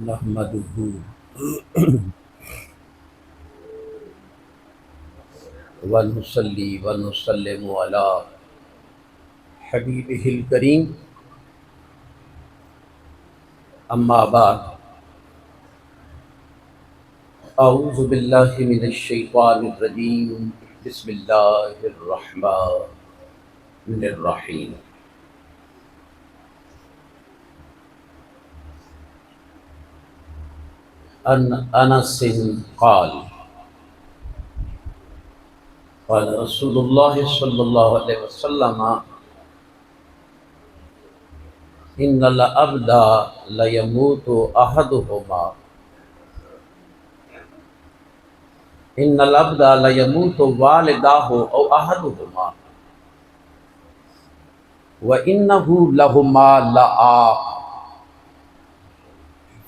نحمده ونصلي ونسلم على حبيبه الكريم أما بعد أعوذ بالله من الشيطان الرجيم بسم الله الرحمن الرحيم عن أنس قال قال رسول الله صلى الله عليه وسلم إن العبد ليموت أحدهما إن العبد ليموت والداه أو أحدهما وإنه لهما لآق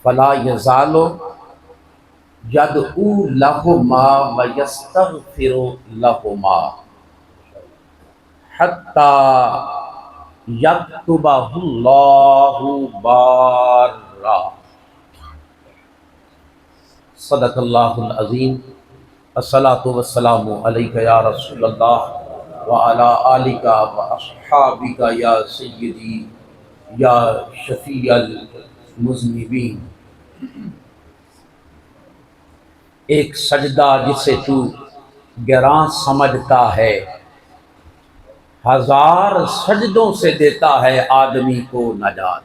فلا يزال يدعو لهما ويستغفر لهما حتى يكتبه الله بارا صدق الله العظيم الصلاة والسلام عليك يا رسول الله وعلى آلك وأصحابك يا سيدي يا شفيع المذنبين۔ ایک سجدہ جسے تو گراں سمجھتا ہے، ہزار سجدوں سے دیتا ہے آدمی کو نجات۔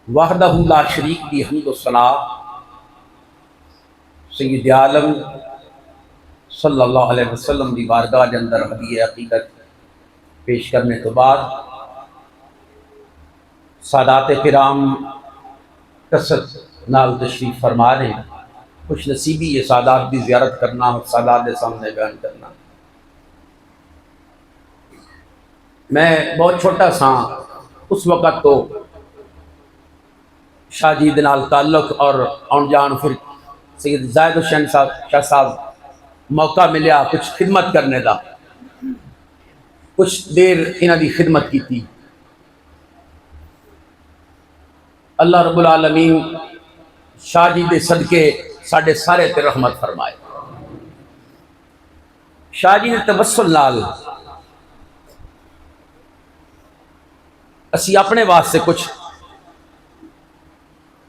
وحدہ لا شریک دی حمد و ثنا سید عالم صلی اللہ علیہ وسلم دی بارگاہ کے اندر ہدیہ عقیدت پیش کرنے تو بعد سادات کرام کثرت نال تشریف فرما رہے ہیں۔ خوش نصیبی یہ سادات کی زیارت کرنا اور سادات کے سامنے بیان کرنا۔ میں بہت چھوٹا سا اس وقت تو شاہ جی دے نال تعلق اور آن جان پھر سید زاہد حسین صاحب شاہ صاحب موقع ملیا کچھ خدمت کرنے دا، کچھ دیر انہاں دی خدمت کی تھی۔ اللہ رب العالمین شاہ جی دے صدقے ساڈے سارے تے رحمت فرمائے۔ شاہ جی نے توسل نال اسی اپنے واسطے کچھ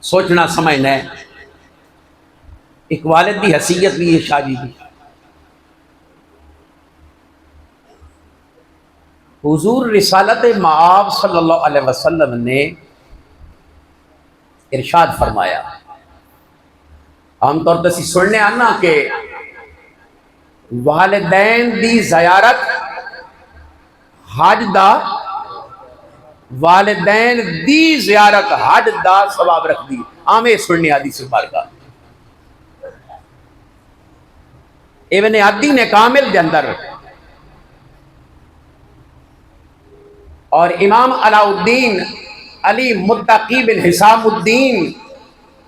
سوچنا سمجھنا ہے۔ ایک والد دی حیثیت بھی ہے شاہ جی دی۔ حضور رسالت مآب صلی اللہ علیہ وسلم نے ارشاد فرمایا، عام طور پر اسی سننے آنا کہ والدین دی زیارت حج دا، والدین دی زیارت حج دا ثواب رکھ دی، عام یہ سننے آدھی سے بارگاہ۔ ابن عدی نے کامل دے اندر اور امام علاء الدین علی متقی بن حسام الدین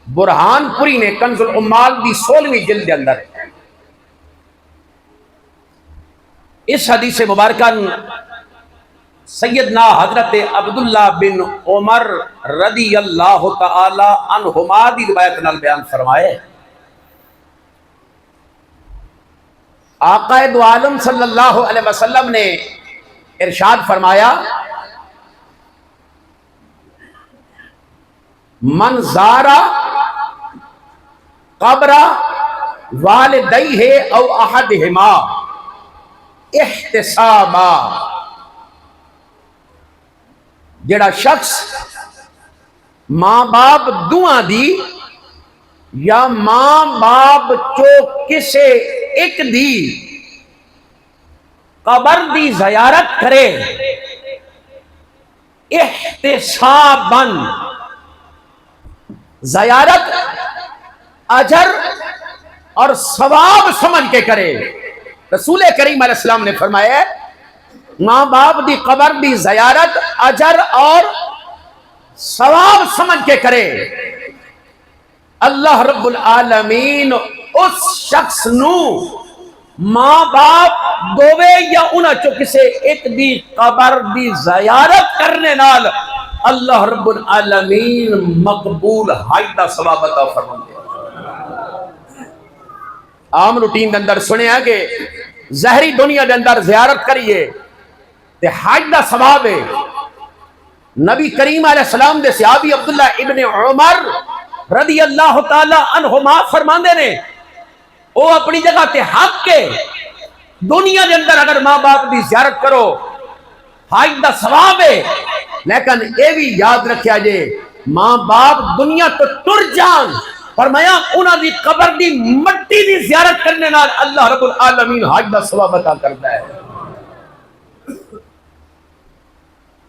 برہان پوری نے کنز العمال دی 16ویں جلد کے اندر اس حدیث مبارکہ سیدنا حضرت عبداللہ بن عمر رضی اللہ تعالی عنہما دی روایت نال بیان فرمائے۔ آقا دو عالم صلی اللہ علیہ وسلم نے ارشاد فرمایا، من زارا قبر والدیہ او احدہما احتسابا، جڑا شخص ماں باپ دعا دی یا ماں باپ چو کسے ایک دی قبر دی زیارت کرے احتساباً، زیارت اجر اور ثواب سمجھ کے کرے۔ رسول کریم علیہ السلام نے فرمایا ماں باپ دی قبر دی زیارت اجر اور ثواب سمجھ کے کرے، اللہ رب العالمین اس شخص نو ماں باپ دووے یا انہاں چو کسے ایک دی قبر دی زیارت کرنے نال اللہ رب العالمین مقبول حج دا ثواب عطا فرماندے۔ عام روٹین دے اندر سنیا کہ ظاہری دنیا دے اندر زیارت کریے تے حج دا ثواب ہے۔ نبی کریم علیہ السلام دے صحابی عبداللہ ابن عمر رضی اللہ تعالی عنہما فرماندے نے او اپنی جگہ تے حق کے دنیا دے اندر اگر ماں باپ دی زیارت کرو حج دا ثواب ہے، لیکن اے بھی یاد رکھیا جے ماں باپ دنیا تو ٹر جان، فرمایا انہاں دی قبر دی مٹی دی زیارت کرنے نال اللہ رب العالمین حج دا ثواب عطا کرتا ہے۔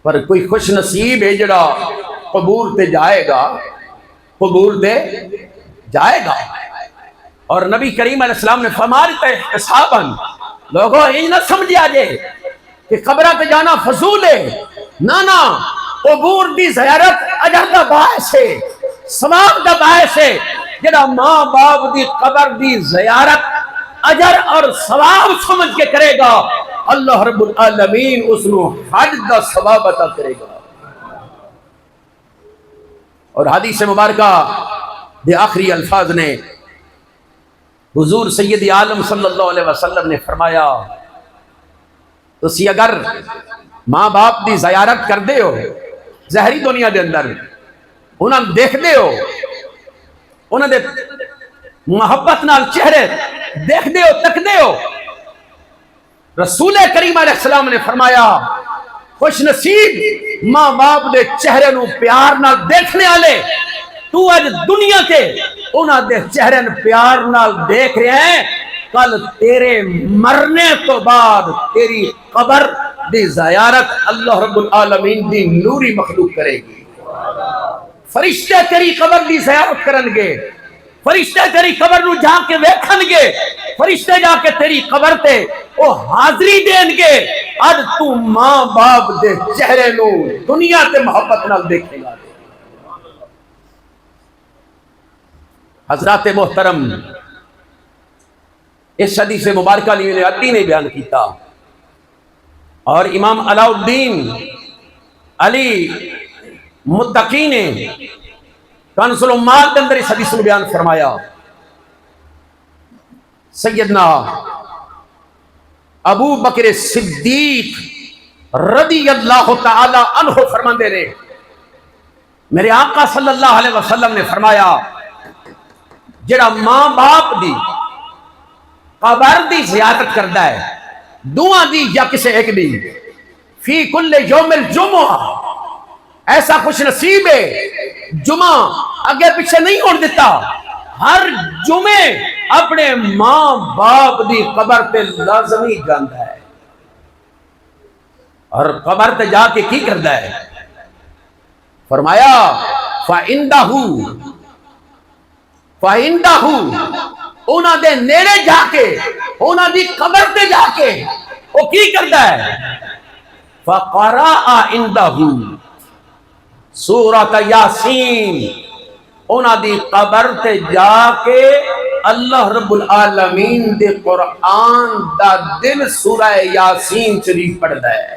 پر کوئی خوش نصیب ہے جڑا قبور تے جائے گا، قبور تے جائے گا۔ اور نبی کریم علیہ السلام نے فرمایا احتساباً، لوگوں یہ نہ سمجھیا جے کہ قبرہ تے جانا فضول ہے، نہ قبور دی زیارت اجر دا باعث ہے، ثواب دا باعث ہے۔ جڑا ماں باپ دی قبر دی زیارت اجر اور ثواب سمجھ کے کرے گا، اللہ رب العالمین اس نو حج دا ثواب عطا کرے گا۔ اور حدیث مبارکہ دے آخری الفاظ نے حضور سید عالم صلی اللہ علیہ وسلم نے فرمایا، تسی اگر ماں باپ دی زیارت کر دے ہو ظاہری دنیا دے اندر، انہاں دیکھ دے ہو، انہاں دے محبت نال چہرے دیکھ دے ہو، تک دے ہو، رسول کریم علیہ السلام نے فرمایا خوش نصیب ماں باپ دے چہرے نو پیار نال دیکھنے والے، تو اج دنیا کے انہاں دے چہرے نو پیار نال دیکھ رہے ہیں، کل تیرے مرنے تو بعد تیری قبر دی زیارت اللہ رب العالمین دی نوری مخلوق کرے گی۔ فرشتے تیری قبر دی زیارت کرن گے، فرشتے تیری قبر نو جا کے ویکھن گے، فرشتے جا کے تیری قبر تے او حاضری دین گے، اج تو ماں باپ دے چہرے نو دنیا تے محبت نال دیکھے گا۔ حضرات محترم، اس حدیث مبارکہ علی نے عدی نے بیان کیتا، اور امام علاء الدین علی متقی نے کنز الامال کے اندر اس حدیث میں بیان فرمایا۔ سیدنا ابو بکر صدیق رضی اللہ تعالی عنہ فرماندے نے میرے آقا صلی اللہ علیہ وسلم نے فرمایا جڑا ماں باپ دی قبر دی زیارت کرتا ہے دعا دی یا کسی ایک دی فی کل یوم الجمعہ، ایسا خوش نصیب ہے جمعہ اگے پیچھے نہیں ہونے دیتا، ہر جمعے اپنے ماں باپ دی قبر تے لازمی جاندا ہے، اور قبر تے جا کے کی کردا ہے؟ فرمایا فَإِنْدَهُ انہاں دے نیڑے جا کے، انہاں دی قبر تے جا کے وہ کی کردا ہے؟ فَقَرَأَ عِنْدَهُ سورۃ یاسین، انہاں دی قبر تے جا کے اللہ رب العالمین دے قرآن دا دل سورہ یاسین شریف پڑھدا ہے۔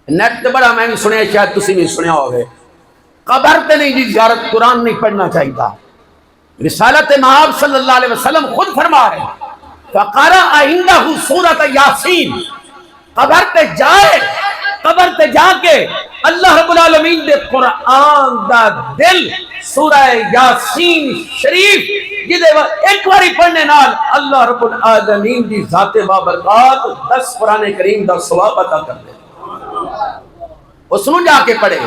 نیٹ تے بڑا میں بھی سنیا، شاید تسی بھی سنیا ہوگے، قبر تے نہیں جی زیارت قرآن نہیں پڑھنا چاہیے۔ رسالت مآب صلی اللہ علیہ وسلم خود فرما رہے ہیں فَقَرَأَ عِنْدَهُ سورۃ یاسین، قبر تے جائے، قبر تے جا کے اللہ رب العالمین دے قرآن دا دل سورہ یاسین شریف جدے ایک باری پڑھنے نال اللہ رب العالمین دی ذات بابرکات 10 قرآن کریم دا ثواب عطا کر دے۔ اس نو جا کے پڑھے،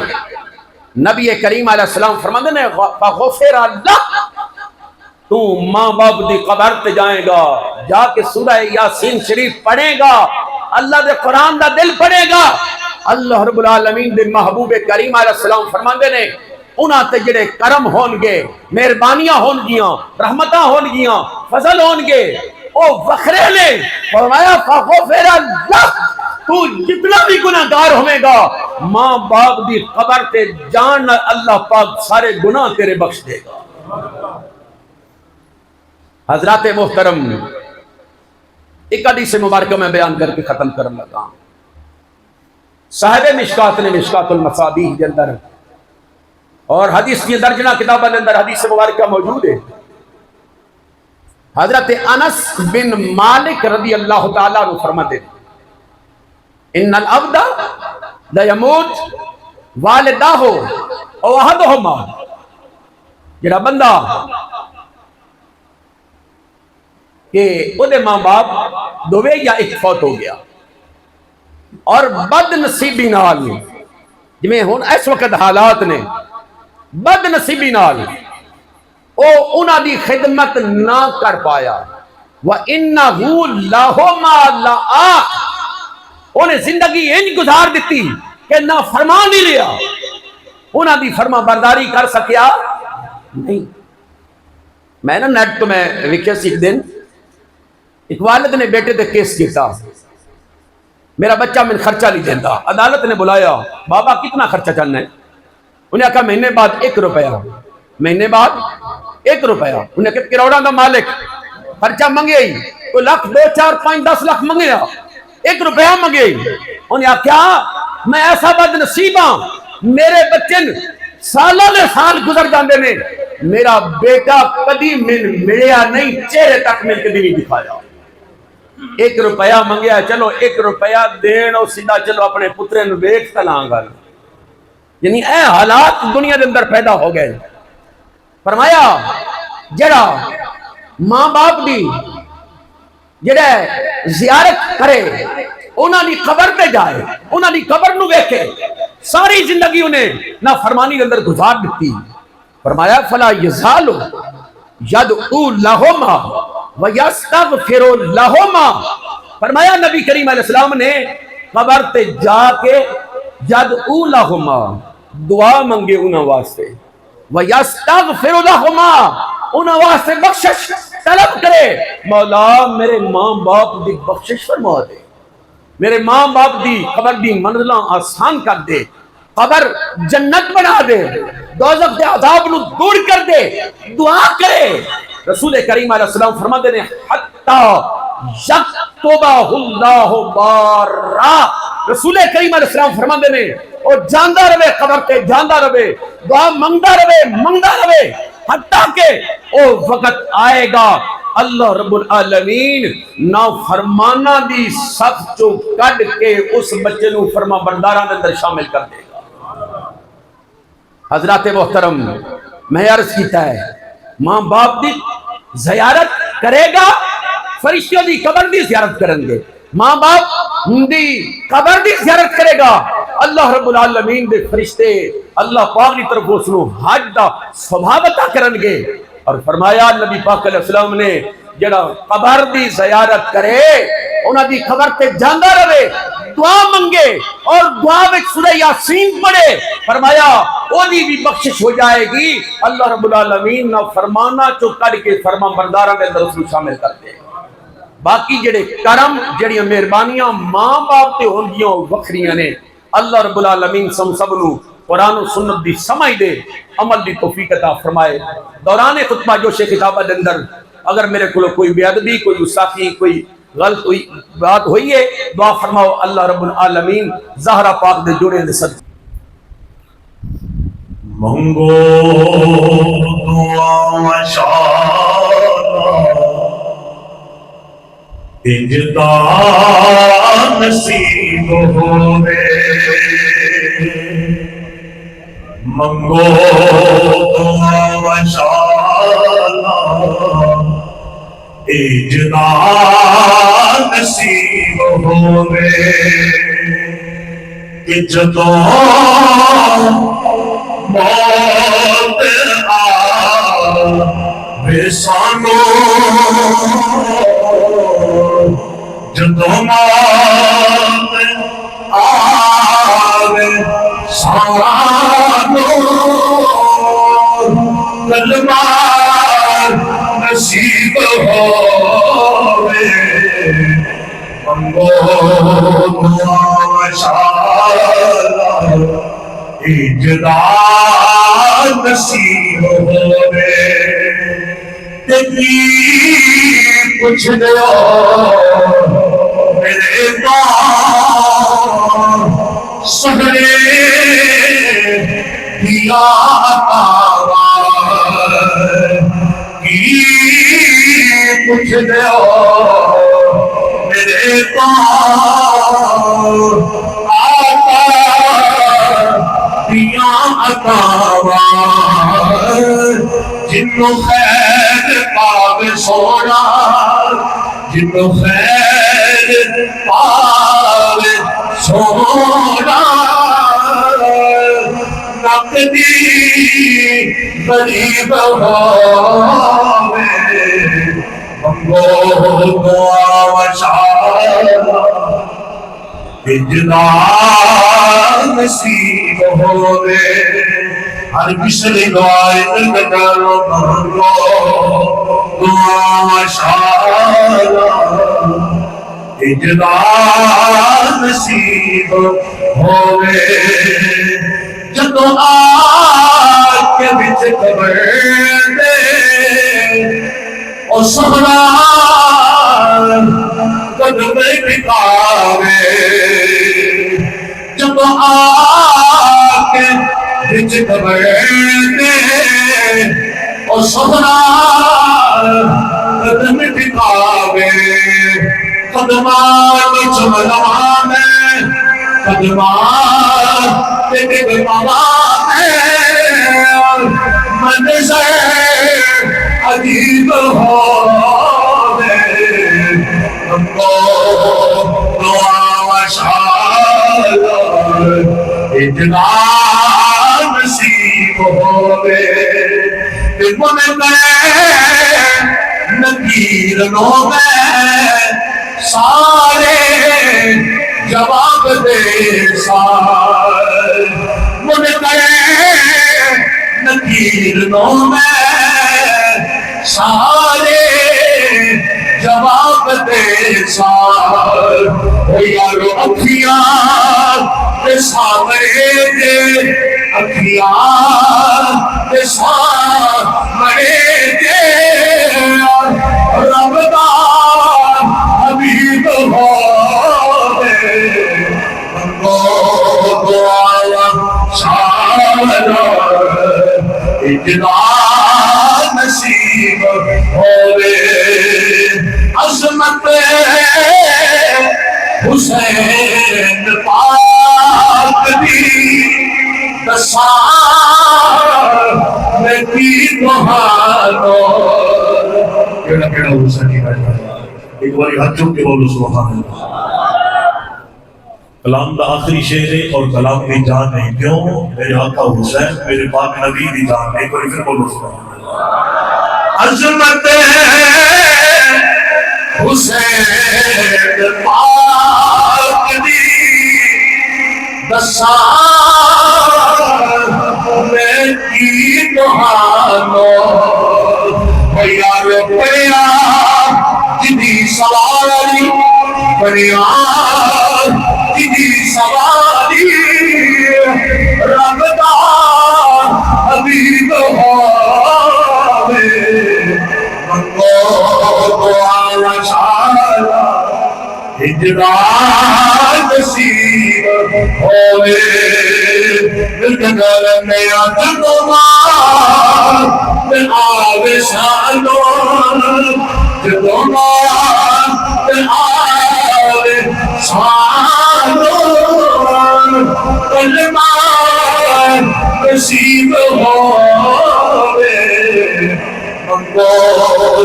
نبی کریم علیہ السلام فرماندے نے فغفر اللہ، تو ماں باپ دی قبر تے جائے گا، جا کے سورہ یاسین شریف پڑھے گا، اللہ دے قرآن دا دل پڑھے گا، اللہ رب العالمین دے محبوب کریم علیہ السلام فرماندے نے انہاں تے جڑے کرم ہون گے، مہربانیاں ہون گیاں، رحمتاں ہون گیاں، فضل ہون گے، او وکھرے نے۔ فرمایا فغفر اللہ، تو جتنا بھی گناہگار ہوئے گا ماں باپ دی قبر تے جان اللہ پاک سارے گناہ تیرے بخش دے گا۔ حضرات محترم، ایک حدیث مبارکہ میں بیان کر کے ختم کرنے لگا۔ صاحب مشکات نے مشکات المصابیح کے اندر اور حدیث کی درجنہ کتابوں کے اندر حدیث مبارکہ موجود ہے. حضرت انس بن مالک رضی اللہ تعالیٰ عنہ فرماتے ہیں ان العبد لیموت والداہ او احدہما، جڑا بندہ کہ اودے ماں باپ دووے یا ایک فوت ہو گیا اور بد نصیبی نال جویں ہن اس وقت حالات نے بد نصیبی نال او انہاں دی خدمت نہ کر پایا وَإِنَّهُ لَهُمَا لَآخ، انہیں زندگی انج گزار دیتی کہ نہ فرمان نہیں لیا، انہاں دی فرما برداری کر سکیا نہیں. میں نا نیٹ تو میں وکھے سی ایک دن ایک والد نے بیٹے تے کیس کیتا، میرا بچہ من خرچہ نہیں دیتا. عدالت نے بلایا بابا کتنا خرچہ چلنا ہے؟ انہیں کہا مہینے بعد 1 روپیہ، مہینے بعد 1 روپیہ. انہیں کہا کروڑوں کا مالک خرچہ منگے ہی کوئی لاکھ 2 4 5 10 لاکھ منگے 1 روپیہ منگے ہی. انہیں کہا کیا میں ایسا بد نصیب ہاں میرے بچے سالوں نے سال گزر جاندے نے میرا بیٹا کدی من ملیا نہیں، چہرے تک مل کے نہیں دکھایا. 1 روپیہ منگیا، چلو 1 روپیہ دین اور سیدھا چلو اپنے پترے نو ویکھ تلاں گل. یعنی اے حالات دنیا دے اندر پیدا ہو گئے. فرمایا جڑا ماں باپ دی جڑا زیارت کرے انہاں دی قبر تے جائے انہاں دی قبر نو ویکھے، ساری زندگی انہیں نہ فرمانی دے اندر گزار دیتی. فرمایا فلا یزال یدعو لہما ویستغفر لہما. فرمایا نبی کریم علیہ السلام نے قبر تے جا کے یدعو لہما دعا منگے انہاں واسطے، ویستغفر لہما انہاں واسطے بخشش طلب کرے، مولا میرے ماں باپ دی بخشش فرما دے، میرے ماں باپ دی قبر دی منزلاں آسان کر دے، قبر جنت بنا دے، دوزخ دے عذاب نو دور کر دے. دعا کرے. رسول کریم علیہ السلام فرماتے ہیں حتی یکتبہ اللہ بارا. رسول کریم علیہ السلام فرماتے ہیں اور جاندہ رہے قبر تے جاندہ رہے دعا منگدہ رہے حتیٰ کہ او وقت آئے گا اللہ رب العالمین نا فرمانا دی صف چو کڈ کے اس بچے نو فرما برداران اندر شامل کر دے گا. حضرات محترم میں عرض کیتا ہے ماں باپ دی زیارت کرے گا، فرشتوں دی قبر دی زیارت کریں گے. ماں باپ دی قبر دی زیارت کرے گا، اللہ رب العالمین دے فرشتے اللہ پاک دی طرف اس نو حج دا ثواب عطا کرن گے. اور فرمایا نبی پاک علیہ السلام نے جڑا قبر دی زیارت کرے انہاں دی قبر تے جاندہ رہے دعا منگے اور دعا وچ سورہ یاسین پڑھے، فرمایا او دی بھی بخشش ہو جائے گی. اللہ رب العالمین نہ فرمانا چو کر کے فرما برداراں دے اندر اس نو شامل کر دے. باقی جڑے کرم جڑیاں مہربانیاں ماں باپ تے ہونگیاں وکھریاں نے، اللہ رب العالمین سب نو قرآن و سنت دی سمجھ دے عمل دی توفیق عطا فرمائے. دوران خطبہ جوش خطابہ دے اندر اگر میرے کو کوئی بے ادبی کوئی گستاخی کوئی غلط ہوئی بات ہوئی ہے دعا فرماؤ اللہ رب العالمین زہرہ پاک دے جوڑے دے صدقے. منگو دعا مشاءاللہ انجدہ نصیب ہوئے. منگو دعا مشاءاللہ انجدہ نصیب ہوئے کہ جدوں موت آوے سانو جدوں موت آوے سانو کلمہ نصیب ہوئے. منگو دعا مشاءاللہ انجدہ نصیب ہوئے. تیری پوچھ لو میرے پاس سہرے دیا تارا کی پوچھ دیو میرے پاس آقا دیا عطاوا جنو خیر پاوے سونا جنو خیر پاوے سونا نقدی غریب ہووے منگو دعا و شالا اجلا نصیب ہووے ہر پچھلی دعائیں کرو منگو دعا و شالا اجلا نصیب ہووے جدو آگ کے بچ قبر دے او سہرا قدم بکاوے جدو آگ کے بچ قبر دے او سہرا قدم بکاوے قدمان چملوان قدمان تیرے ماما ہے منظر عجیب ہووے منگو دعا و شالا اجلا نصیب ہووے من میں نکیر نو میں سارے جواب دے سار من کرے نکیر نو میں سارے جواب دے سار او یارو اکھیاں تے سامرے دے اکھیاں تے سامرے دے رب دا حبیب ہووے منگو دعا و شالا اجلا نصیب ہووے عظمت حسین پاک دی دسار میں کی بہانو کیڑا کیڑا حسین کی بہانو ایک باری ہاتھ چوک کے بولو سبحان اللہ کلام دا آخری شعر ہے اور کلام کی جان ہے کیوں میرے آقا حسین میرے پاک نبی دی جان ہے ایک باری پھر بولو سبحان اللہ عظمت حسین پاک دی دسار میں کی بہانو یار پڑیا جدی سواری پڑیا جدی سواری رب دا حبیب ہووے منگو دعا و شالا اجلا نصیب ہووے ملکدر نیا جدوان میں آوے سالون جدوان میں آوے سالون کلمان نصیب ہووے منگو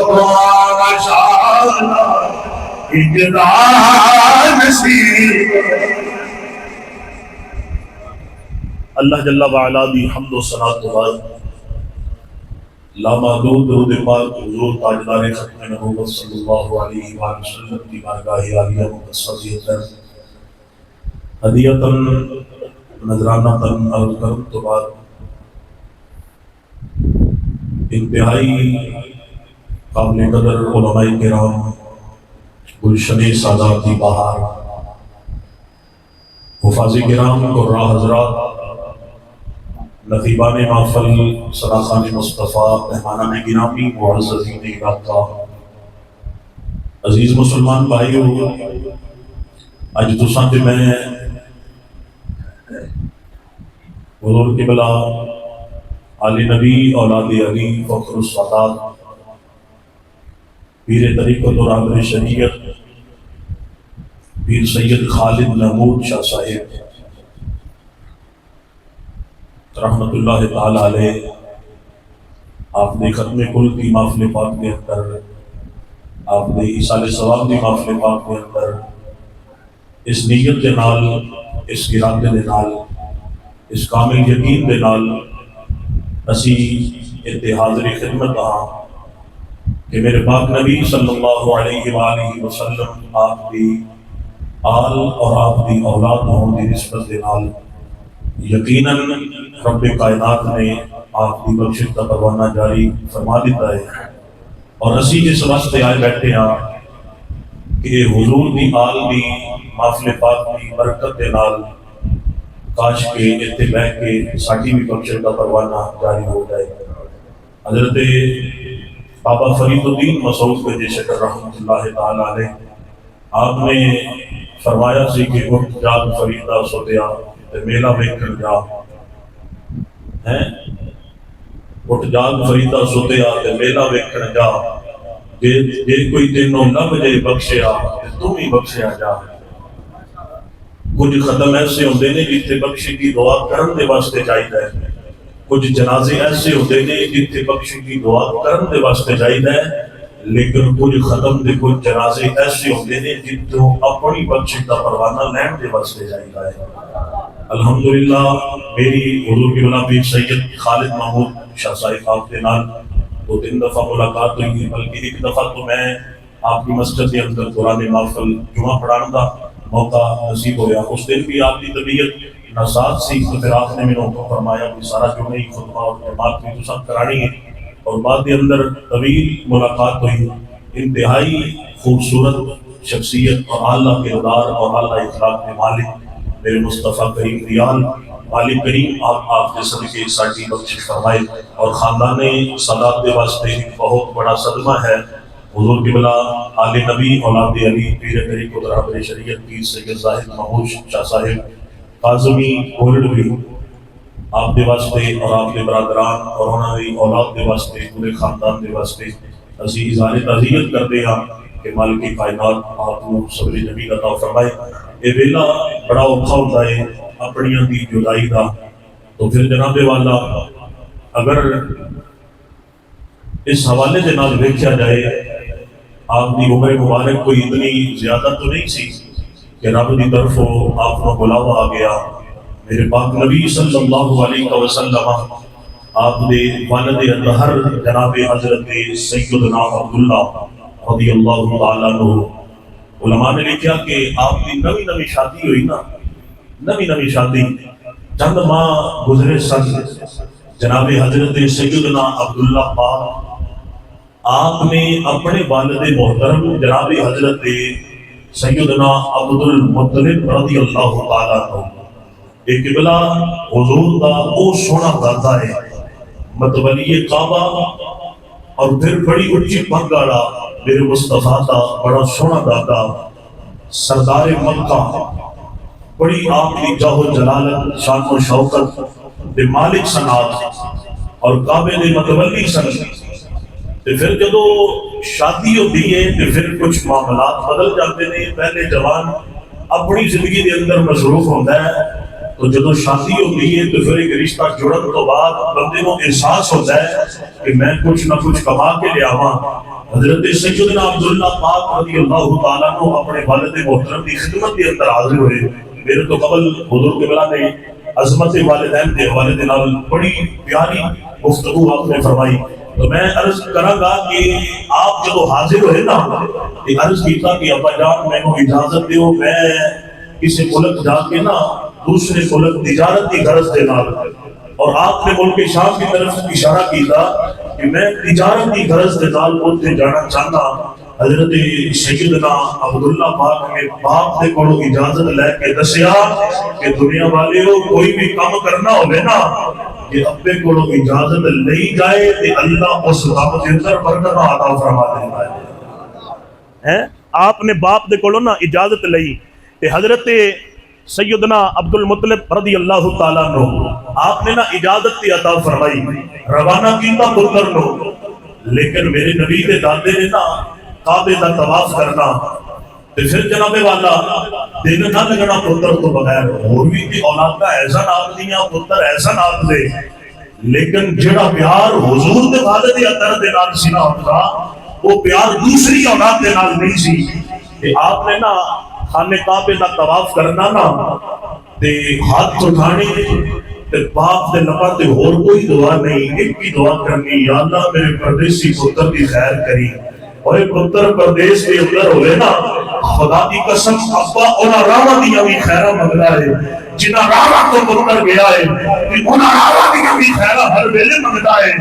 دعا و شالا اجلا نصیب اللہ جل وعلا دی حمد و ثنا تو بعد لامحدود درود پاک حضور تاجدار ختم نبوت صلی اللہ علیہ وآلہ وسلم کی بارگاہ عالیہ مقدسیت ہدیۃً نذرانۃً عرض کرم تو بعد انتہائی قابل قدر علماء کرام گلشن ساداتی بہار حفاظ کرام قراء حضرات نقیبان محفل صداقان مصطفیٰ مہمانان گرامی معززین علاقہ عزیز مسلمان بھائیو اج تساں تے میں حضور قبلہ علی نبی اولاد علی فخر السادات پیر طریقت اور رہبر شریعت پیر سید خالد محمود شاہ صاحب رحمت اللہ تعالی علیہ، آپ نے ختم کل کی محفل پاک کے اندر، آپ نے ایصال ثواب کی محفل پاک کے اندر اس نیت کے نال، اس ارادے دے نال، اس کامل یقین دے نال اسی اتنے حاضری خدمت ہاں کہ میرے پاک نبی صلی اللہ علیہ وآلہ وسلم آپ کی آل اور آپ کی اولاد ہوں کی نسبت دے نال یقیناً رب کائنات نے آپ کی بخشش کا پروانہ جاری فرما دیتا ہے، اور اسی جس واسطے آئے بیٹھے ہیں کہ حضور کی آل کی محفل پاک کی برکت دے نال کاش کے اتنے بہ کے ساڈی بھی بخشش کا پروانہ جاری ہو جائے۔ حضرت بابا فرید الدین مسعود کے شکر رحمۃ اللہ تعالی علیہ، آپ نے فرمایا سی کہ اٹھ جاگ فریدا سوتیا میلہ ویکھن جا، اٹھ جاگ فریدا سوتیا میلہ ویکھن جا، جے کوئی تینوں لب جے بخشیا تو ہی بخشیا جا۔ کچھ ختم ایسے ہوندے نے جتھے بخشی کی دعا کرن دے واسطے چاہیے، کچھ جنازے ایسے ہوتے ہیں جتنے بخشی کی دعا کرن دے واسطے چاہیے، لیکن کچھ ختم دے کچھ جنازے ایسے ہوتے ہیں جتوں اپنی بخشی کا پروانہ لین دے واسطے چاہیے۔ الحمدللہ میری حضور کی بلا پیر سید خالد محمود شاہ صاحب آپ کے نال 2-3 دفعہ ملاقات ہوئی، بلکہ ایک دفعہ تو میں آپ کی مسجد کے اندر قرآن محفل جمعہ پڑھانے کا موقع نصیب ہویا، اس دن بھی آپ کی طبیعت ناساز سی، تو پھر آپ نے میرے کو فرمایا کہ سارا جمعہ ہی خطبہ اور جماعت بھی تو سب کرانی ہے، اور بعد کے اندر طویل ملاقات ہوئی۔ انتہائی خوبصورت شخصیت اور اعلیٰ کردار اور اعلیٰ اخلاق کے مالک میرے مصطفیٰ کریم دیال، مالک کریم آپ کے صدقے ساڈی بخشش فرمائے، اور خاندان سادات کے واسطے بہت بڑا صدمہ ہے۔ حضور قبلہ آل نبی اولاد علی پیر طریقت اور رہبر شریعت پیر سید زاہد محمود شاہ صاحب کاظمی گولڈوی آپ کے واسطے اور آپ کے برادران اور انہوں نے اولاد کے واسطے پورے خاندان کے واسطے اسی اظہار تعزیت کرتے ہیں کہ مالک کائنات آپ کو صبر جمیل عطا فرمائے۔ یہ ویلا بڑا اوکھا ہوتا ہے اپنیاں دی جدائی دا، تو پھر جناب والا اگر اس حوالے کے نال دیکھا جائے آپ کی عمر مبارک کوئی اتنی زیادہ تو نہیں سی کہ رب کی طرف آپ کو بلاوا آ گیا۔ میرے پاک نبی صلی اللہ علیہ وسلم آپ نے والد اطہر جناب حضرت سیدنا عبداللہ رضی اللہ تعالیٰ عنہ، علماء نے لکھا کہ آپ کی نوی شادی ہوئی نا، نوی شادی چند ماہ گزرے سن، جناب حضرت سیدنا عبداللہ پاک آپ نے اپنے والد محترم جناب حضرت سیدنا عبد المطلب رضی اللہ تعالیٰ عنہ، ایک قبلہ حضور کا وہ سونا دادا ہے متولی کعبہ، اور پھر بڑی اچھی پگ والا میرے مصطفیٰ کا بڑا سونا دادا سردار مکہ، بڑی آپ کی جاہ و جلالت شان و شوکت دے مالک سنات اور کعبے دے متولی سن۔ پھر جدو شادی ہوتی ہے تو پھر کچھ معاملات بدل جاتے ہیں، پہلے جوان اپنی زندگی کے اندر مصروف ہوتا ہے، تو جدو شادی ہوتی ہے تو پھر ایک رشتہ جڑن تو بعد بندے کو احساس ہوتا ہے کہ میں کچھ نہ کچھ کما کے لے آواں۔ حضرت سیدنا عبداللہ پاک رضی اللہ تعالیٰ عنہ اپنے والد محترم کی خدمت کے اندر حاضر ہوئے۔ میرے تو قبل حضور کے بلا نے عظمت والدین کے حوالے کے نال بڑی پیاری گفتگو آپ نے فرمائی، تو میں عرض کروں گا کہ آپ جب حاضر ہوئے نا، عرض کیتا کہ ابا جان میں کو اجازت دیو، میں کسی ملک جا کے نا دوسرے ملک تجارت کی غرض دے نال، اور آپ نے ملک شام کی طرف اشارہ کیتا کہ میں تجارت کی غرض دے نال اوتھے جانا چاہتا۔ حضرت سیدنا عبداللہ پاک نے باپ دے کولوں اجازت لے کے دسیا کہ دنیا والے کوئی بھی کام کرنا ہوے نا کہ ابے کولوں اجازت لئی جائے تے اللہ اس کام دے اندر برکت عطا فرما دیندا ہے۔ آپ نے باپ دے کولوں نا اجازت لئی تے حضرت سیدنا عبد المطلب رضی اللہ تعالیٰ عنہ آپ نے نا اجازت کی عطا فرمائی روانہ کیتا پتر نو، لیکن میرے نبی دے دادے نے نا کعبے دا طواف کرنا تے پھر جناب والا دل نہ لگنا پتر تو بغیر، اور بھی تے اولاد کا ایسا نام دیا پتر ایسا نام دے، لیکن جڑا پیار حضور دے والد اطہر دے نال سی نا ہوتا وہ پیار دوسری اولاد دے نال نہیں سی۔ کہ آپ نے نا خانے کعبے دا طواف کرنا نا تے ہاتھ اٹھانے تے باپ دے لبا تے اور کوئی دعا نہیں، ایک ہی دعا کرنی، یا اللہ میرے پردیسی پتر کی خیر کری، اور ایک پتر پردیس کے اندر ہوئے نا خدا کی قسم ابا انہاں راواں دیاں بھی خیراں منگدا ہے، جنہاں راواں تو پتر گیا ہے انہاں راواں دیاں بھی خیراں ہر ویلے منگدا ہے،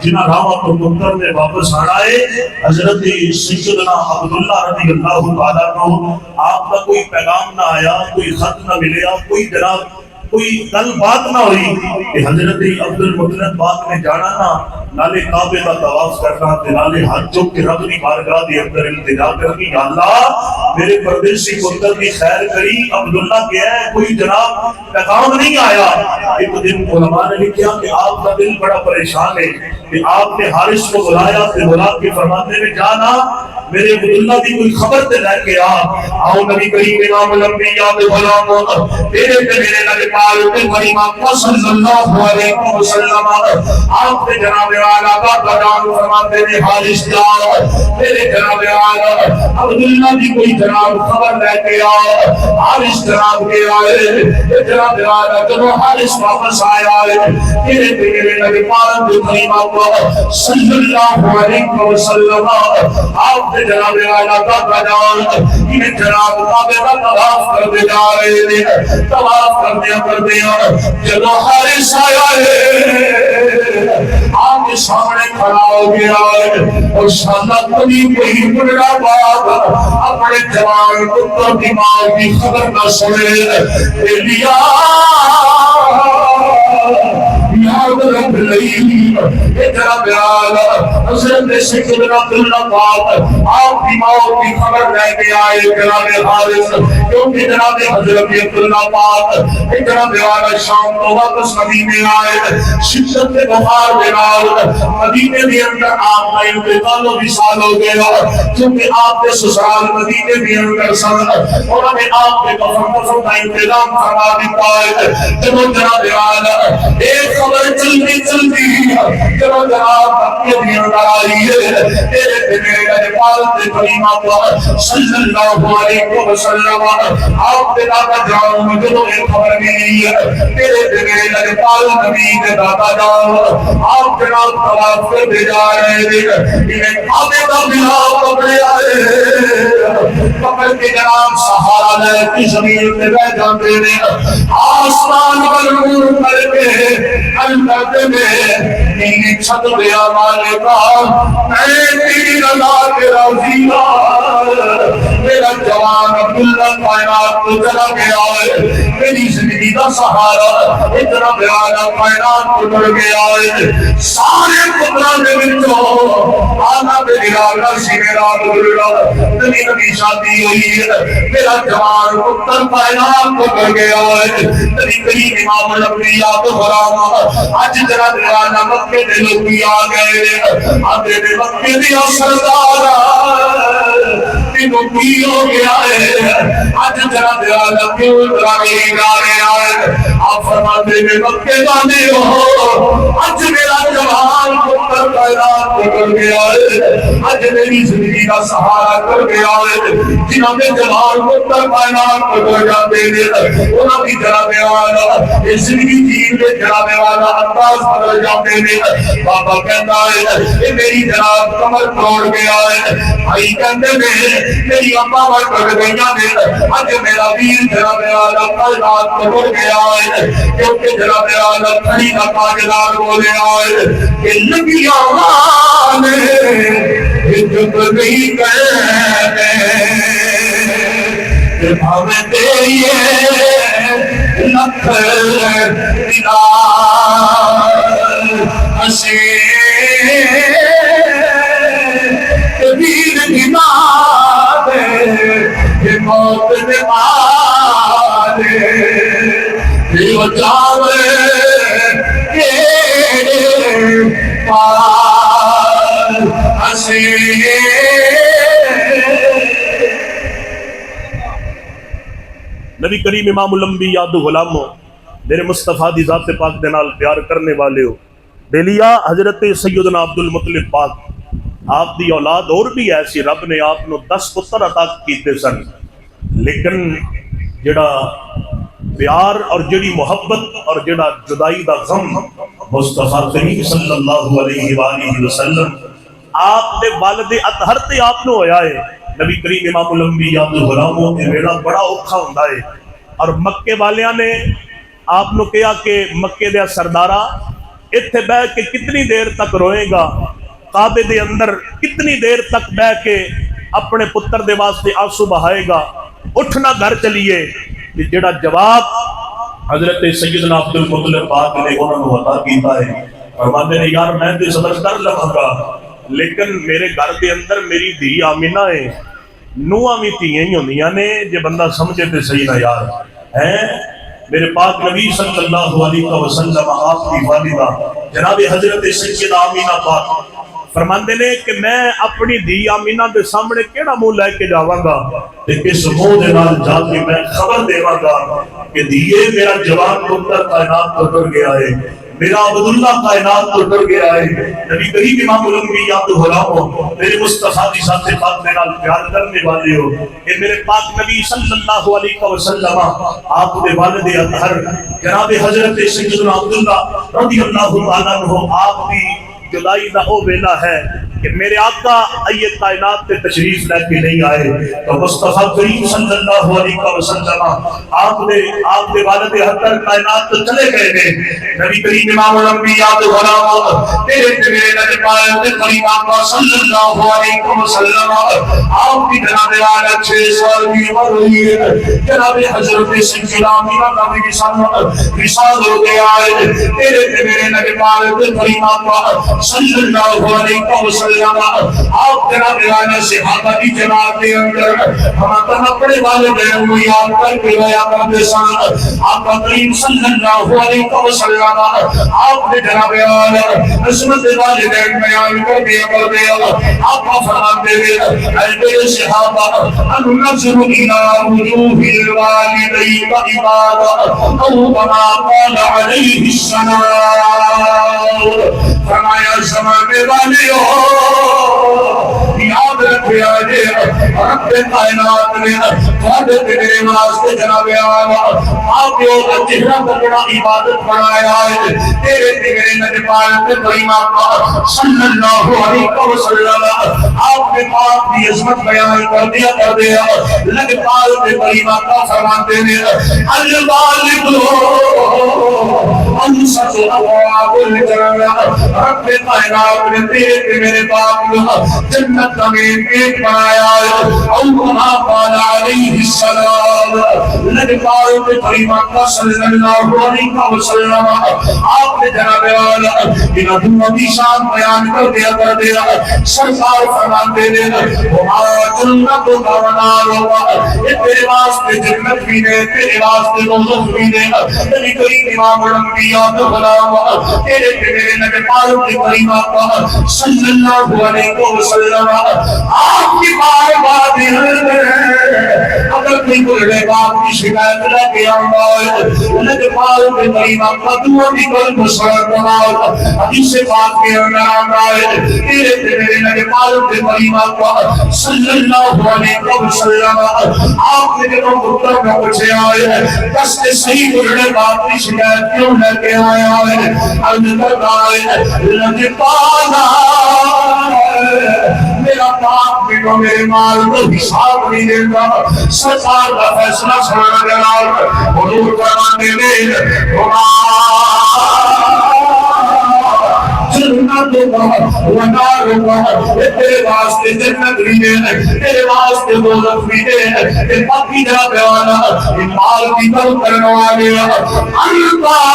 جنہاں راواں تو پتر نے واپس آنا ہے۔ حضرت سیدنا عبداللہ رضی اللہ تعالیٰ عنہ آپ کا کوئی پیغام نہ آیا، کوئی خط نہ ملیا، کوئی جناب کوئی گل بات نہ ہوئی کہ حضرت عبد المطلب بعد میں جانا نا نالے کعبے کا طواف کرنا تے نالے ہاتھ چوک کے رب کی بارگاہ دے اندر التجا کرنی، یا اللہ میرے پردیسی پتر کی خیر کری، عبداللہ کیا ہے کوئی جناب پیغام نہیں آیا۔ ایک دن علماء نے لکھا کہ آپ کا دل بڑا پریشان ہے کہ آپ نے حارث کو بلایا تے بلا کے فرماتے میں جانا میرے عبداللہ کی کوئی خبر تے لے کے آؤ نبی کریم امام الانبیاء دے غلام تیرے تے میرے نبی پاک تے کریم صلی اللہ علیہ وسلم آپ نے جناب والا کا بیان فرماتے ہیں حارث جاؤ میرے جناب والا عبداللہ کی کوئی جناب خبر لے کے آؤ۔ حارث جناب کے آئے جناب والا جب حارث واپس آیا ہے تیرے تے میرے نبی پاک تے کریم صلی اللہ علیہ وسلم آپ نے جناب والا کا بیان انہیں جناب کعبے کا طواف کرتے جا رہے ہیں، طواف کرتے جب حارث آیا ہے آپ کے سامنے کھڑا ہو گیا ہے اور شاندار کبھی کوئی بڑا باپ اپنے جوان پتر کی ماں کی خبر نہ سنے لیا یاد رکھ لئی جناب والا حضرت سیدنا عبداللہ پاک آپ کی موت کی خبر لے کے آئے جناب حارث، کیونکہ جناب حضرت عبداللہ پاک جناب والا شام کو واپس مدینے آئے، شدت بخار کے نال مدینے کے اندر آپ کا انتقال و وصال ہو گیا، کیونکہ آپ کے سسرال مدینے کے اندر سن اور ہمیں آپ کے کفن کا انتظام فرما دیتا ہے۔ جب جناب والا ایک خبر چلتی جب جناب اپنے بھی اندر آئی ہے تیرے میرے پالتے کریمہ پر صلی اللہ علیہ وسلم آپ کے دادا جان مجھے تو ایک خبر ملی ہے تیرے میرے پال نبی کے دادا جان آپ جناب طواف کرتے جا رہے تھے، انہیں کعبے کا ملاپ پکڑے آئے پکڑ کے جناب سہارا لے کی زمین پہ بیٹھ جاتے ہیں، آسمان پر نور کر کے اللہ میں نیلی چھت دیا مالکا میں تیری رضا کے راضی میرا جوان عبداللہ کائنات کو چلا گیا ہے، میری زندگی کا سہارا اتنا بیانا کائنات کو ڈر گیا ہے، سارے پتران نے بچوں آنا میری راگا سینے راگ بلڑا نبی نبی شادی ہوئی ہے، میرا جوان پتر کائنات کو ڈر گیا ہے، نبی کریم امام الانبیاء کو غلام آج جناب والا مکے دے لوگ بھی آ گئے آدھے دے مکے دیا سردارا تینوں کی ہو گیا ہے آج جناب والا کیوں درائی گارے آئے آپ فرماتے میں مکے گانے ہو آج میرا جوان پتر کائنات کو کر گیا ہے، آج میری زندگی کا سہارا کر گیا ہے، جنہوں نے جوان پتر کائنات کو کر جاتے ہیں انہوں کی جناب والا اس زندگی جین کے جناب والا انداز بدل جاتے ہیں، بابا کہتا ہے یہ میری جناب کمر توڑ گیا ہے، بھائی کہتے ہیں میری اماں بڑھ کر گئیاں نے آج میرا ویر جناب والا کائنات کو کر گیا ہے، کیونکہ جناب والا کھڑی نہ تاجدار بولے آئے کہ لگی آوانے جب نہیں کہتے کہ بھاوے دیئے لکھ دلا حسین کبیر بنا دے کہ موت دے آلے جو جاوے پار ہسے نبی کریم امام الانبیاء دو غلاموں میرے مصطفیٰ دی ذات پاک دے نال پیار کرنے والے ہو بیلیا حضرت سیدنا عبد المطلب پاک آپ دی اولاد اور بھی ایسی رب نے آپ نو 10 پتر عطا کیتے سن لیکن جڑا پیار اور جڑی محبت اور جڑا جدائی دا غم مصطفیٰ کریم صلی اللہ علیہ وآلہ وسلم آپ دے والد اطہر تے آپ نو ہویا ہے نبی کریم امام الانبیاء دے غلاموں تے میرا بڑا اوکھا ہوندا ہے اور مکے والیاں نے آپ نو کہا کہ مکے دے سردارا اتھے بیٹھ کے کتنی دیر تک روئے گا کعبے دے اندر کتنی دیر تک بیٹھ کے اپنے پتر دے واسطے آنسو بہائے گا اٹھنا گھر چلیے جڑا جواب حضرت سیدنا عبد المطلب پاک نے انہوں نے عطا کیتا ہے فرماتے ہیں یار میں تے صبر کر لواں گا لیکن میرے گھر دے اندر میری دھی آمینہ ہے نوہاں وی تھیاں ہی ہوندیاں نے جے بندہ سمجھے تے صحیح نہ یار ہیں میرے پاک نبی صلی اللہ علیہ وسلم آپ کی والدہ جناب حضرت سیدہ آمینہ پاک فرماندے نے کہ میں اپنی دھی آمینہ دے سامنے کیڑا منہ لے کے جاواں گا تے کس منہ دے نال جا کے میں خبر دیواں گا کہ دیے میرا جوان پتر کائنات تو ڈر گیا ہے میرا عبداللہ کائنات تو ڈر گیا ہے نبی کریم امام الانبیاء تو غلاموں میرے مصطفیٰ کی ذات پاک میں نال پیار کرنے والے ہو کہ میرے پاک نبی صلی اللہ علیہ وسلم آپ دے والد اطہر جناب حضرت سیدنا عبداللہ رضی اللہ تعالیٰ عنہ آپ کی جدائی دا او ویلا ہے کہ میرے آقا ایت کائنات پہ تشریف لے کے نہیں آئے تو مصطفیٰ کریم صلی اللہ علیہ وسلم آپ نے والد حضر کائنات تو چلے گئے نے نبی کریم امام الانبیاء دے غلاموں تیرے میرے نبی پاک کریم آقا صلی اللہ علیہ وسلم آپ کی جناب والا 6 سال کی عمر ہوئی ہے جناب حضرت سیدنا آمینہ نبی وصال ہو گیا ہے تیرے میرے نبی پاک کریم آقا صلی اللہ علیہ وسلم آپ جناب والا صحابہ کی جماعت کے اندر ہم اپنے والدین کو یاد کر کے گیا کرتے سن آپ کریم صلی اللہ علیہ وسلم آپ نے جناب والا عظمت والدین بیان کر دیا آپ فرماتے ہیں اے میرے صحابہ ان نظر الى وجوه الوالدین عبادہ او کما قال علیہ السلام فرمایا زمانے والے ہو یاد رکھے آجے رب کائنات نے خادر میرے واسطے جناب آقا آپ کو چہرہ بڑا عبادت بنایا ہے تیرے میرے نبی پاک کریم آقا صلی اللہ علیہ وسلم آپ نے پاک کی عظمت بیان کر دیا نبی پاک کریم آقا فرماتے ہیں الوالد انصت ابواب الجنہ رب کائنات نے تیرے میرے باپ جنت میں ایک بنایا ہے او کما قال علیہ السلام نبی پاک کریم آقا صلی اللہ علیہ وسلم آپ نے جناب والا انہوں کی شان بیان کر دیا سرکار فرماتے ہیں وما جنت ونار یہ تیرے واسطے جنت بھی ہے تیرے واسطے دوزخ بھی ہے نبی کریم امام الانبیاء تو غلام تیرے میرے نبی پاک کریم آقا صلی اللہ علیہ وسلم آپ کی بار بات ہے اگر کوئی بلے باپ کی شکایت لے کے آؤں نبی پاک کریم آقا دعا بھی کر مسلم بناؤ حدیث پاک کے اندر آنا ہے تیرے میرے نبی پاک کریم آقا صلی اللہ علیہ وسلم آپ نے جب مطلب میں پوچھے آئے دس کے صحیح بلے باپ کی شکایت کیوں لے کے آیا ہے اندر آئے لگے پانا میرا باپ بھی تو میرے مال کو حساب نہیں دیتا سرکار کا فیصلہ سنانا جناب حضور فرماتے ہیں جنت ونار تیرے واسطے جنت بھی ہے تیرے واسطے دوزخ بھی ہے کہ باقی جا بیانا مال کی طرف کرنے والے اللہ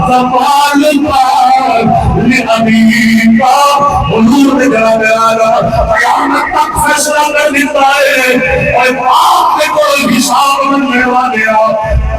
زمان لأمین کا حضور نے جا بیانا قیامت تک فیصلہ کر دیتا ہے اور آپ نے کوئی حساب کرنے والے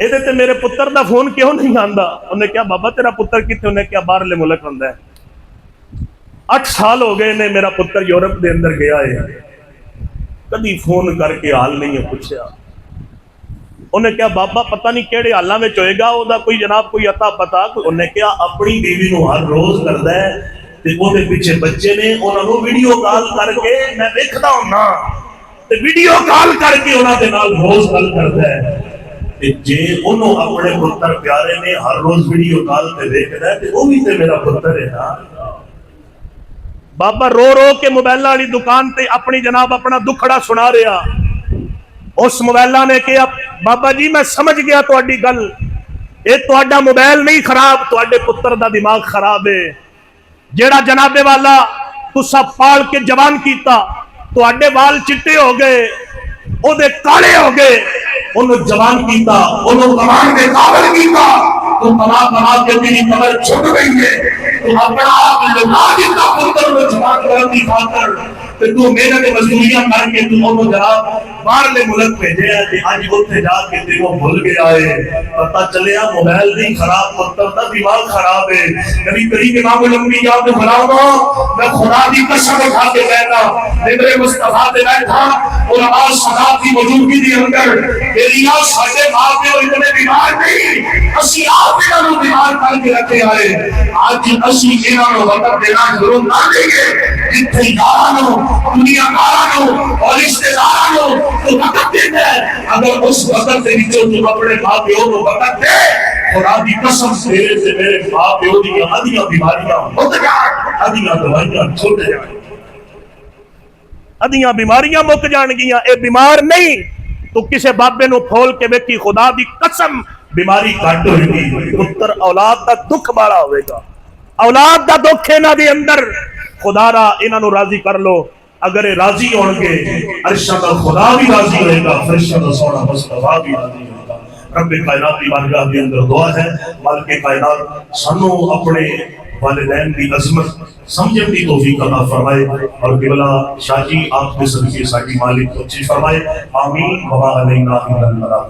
ਇਹਦੇ ਤੇ ਮੇਰੇ ਪੁੱਤਰ ਦਾ ਫੋਨ ਕਿਉਂ ਨਹੀਂ ਆਂਦਾ? ਉਹਨੇ ਕਿਹਾ ਬਾਬਾ ਤੇਰਾ ਪੁੱਤਰ ਕਿੱਥੇ? ਉਹਨੇ ਕਿਹਾ ਬਾਹਰਲੇ ਮੁਲਕ ਹੁੰਦਾ ਹੈ। 8 ਸਾਲ ਹੋ ਗਏ ਨੇ ਮੇਰਾ ਪੁੱਤਰ ਯੂਰਪ ਦੇ ਅੰਦਰ ਗਿਆ ਹੈ, ਕਦੀ ਫੋਨ ਕਰਕੇ ਹਾਲ ਨਹੀਂ ਪੁੱਛਿਆ। ਉਹਨੇ ਕਿਹਾ ਬਾਬਾ ਪਤਾ ਨਹੀਂ ਕਿਹੜੇ ਹਾਲਾਂ ਵਿੱਚ ਹੋਏਗਾ, ਉਹਦਾ ਕੋਈ ਜਨਾਬ ਕੋਈ ਅਤਾ ਪਤਾ? ਉਹਨੇ ਕਿਹਾ ਆਪਣੀ ਬੀਵੀ ਨੂੰ ਹਰ ਰੋਜ਼ ਕਰਦਾ ਹੈ ਤੇ ਉਹਦੇ ਪਿੱਛੇ ਬੱਚੇ ਨੇ, ਉਹਨਾਂ ਨੂੰ ਵੀਡੀਓ ਕਾਲ ਕਰਕੇ ਮੈਂ ਵੇਖਦਾ ਹੁੰਨਾ ਤੇ ਵੀਡੀਓ ਕਾਲ ਕਰਕੇ ਉਹਨਾਂ ਦੇ ਨਾਲ ਰੋਜ਼ ਗੱਲ ਕਰਦਾ ਹੈ। ਤੇ ਜੇ ਉਹਨੂੰ ਆਪਣੇ ਪੁੱਤਰ ਪਿਆਰੇ ਨੇ ਹਰ ਰੋਜ਼ ਵੀਡੀਓ ਕਾਲ ਤੇ ਵੇਖਦਾ ਹੈ ਤੇ ਉਹ ਵੀ ਤੇ ਮੇਰਾ ਪੁੱਤਰ ਹੈ ਨਾ। ਬਾਬਾ ਰੋ ਰੋ ਕੇ ਮੋਬਾਈਲਾਂ ਵਾਲੀ ਦੁਕਾਨ ਤੇ ਆਪਣੀ ਜਨਾਬ ਆਪਣਾ ਦੁੱਖੜਾ ਸੁਣਾ ਰਿਹਾ। ਉਸ ਮੋਬਾਈਲਾਂ ਨੇ ਕਿਹਾ ਬਾਬਾ ਜੀ ਮੈਂ ਸਮਝ ਗਿਆ ਤੁਹਾਡੀ ਗੱਲ, ਇਹ ਤੁਹਾਡਾ ਮੋਬਾਈਲ ਨਹੀਂ ਖਰਾਬ, ਤੁਹਾਡੇ ਪੁੱਤਰ ਦਾ ਦਿਮਾਗ ਖਰਾਬ ਹੈ। ਜਿਹੜਾ ਜਨਾਬੇ ਵਾਲਾ ਤੁਸਾਂ ਪਾਲ ਕੇ ਜਵਾਨ ਕੀਤਾ, ਤੁਹਾਡੇ ਵਾਲ ਚਿੱਟੇ ਹੋ ਗਏ, ਉਹਦੇ ਕਾਲੇ ਹੋ ਗਏ, ਉਹਨੂੰ ਜਵਾਨ ਕੀਤਾ, ਉਹਨੂੰ ਕਮਾਨ ਦੇ ਕਾਬਲ ਕੀਤਾ, تو کما کما کے تیری کمر چھٹ گئی ہے، تو اپنا آپ لگا دیتا پتر میں جوان کرن دی خاطر، تو محنت مزدوریاں کر کے تو انہوں جناب باہرلے ملک بھیجے ہیں کہ آج اتنے جا کے تیروں بھول گیا ہے۔ پتہ چلیا موبائل نہیں خراب، پتر دا دماغ خراب ہے۔ نبی کریم امام الانبیاء نے فرمایا میں خدا دی قسم اٹھا کے کہتا میرے مصطفیٰ دے بیٹھا اور آج صدا کی موجودگی دی اندر میری آج ساڑھے ماں پہ اتنے بیمار نہیں، اسی آپ انہوں نے بیمار کر کے رکھے آئے۔ آج اسی انہوں نے وقت دینا ضرور نہ دیں گے، جتنے یارانوں دنیا کارانوں اور رشتے دارانوں تو وقت دیتے ہیں۔ اگر اس وقت سے نیچے تم اپنے ماں پیو کو وقت دے، خدا دی قسم تیرے سے میرے ماں پیو دی آدھیاں بیماریاں مک جائیں، آدھیاں دوائیاں چھوٹ جائیں، آدھیاں بیماریاں مک جان گیاں۔ اے بیمار نہیں تو کسے بابے نو پھول کے بیٹھی خدا دی قسم بیماری کٹ ہوئے گی۔ پتر اولاد دا دکھ بڑا ہوئے گا، اولاد دا دکھ انہاں دے اندر خدا را انہاں نو راضی کر لو۔ اگر راضی ہون گے عرشہ دا خدا بھی راضی ہوئے گا، فرشتہ دا سونا مصطفیٰ بھی راضی ہوئے گا۔ رب کائنات کی بارگاہ کے اندر دعا ہے مالک کائنات سانو اپنے والدین کی عظمت سمجھن کی توفیق عطا فرمائے، اور قبلہ شاہ جی آپ کے صدقے ساکی مالک کو اچھی فرمائے، آمین۔ وما علینا الا البلاغ۔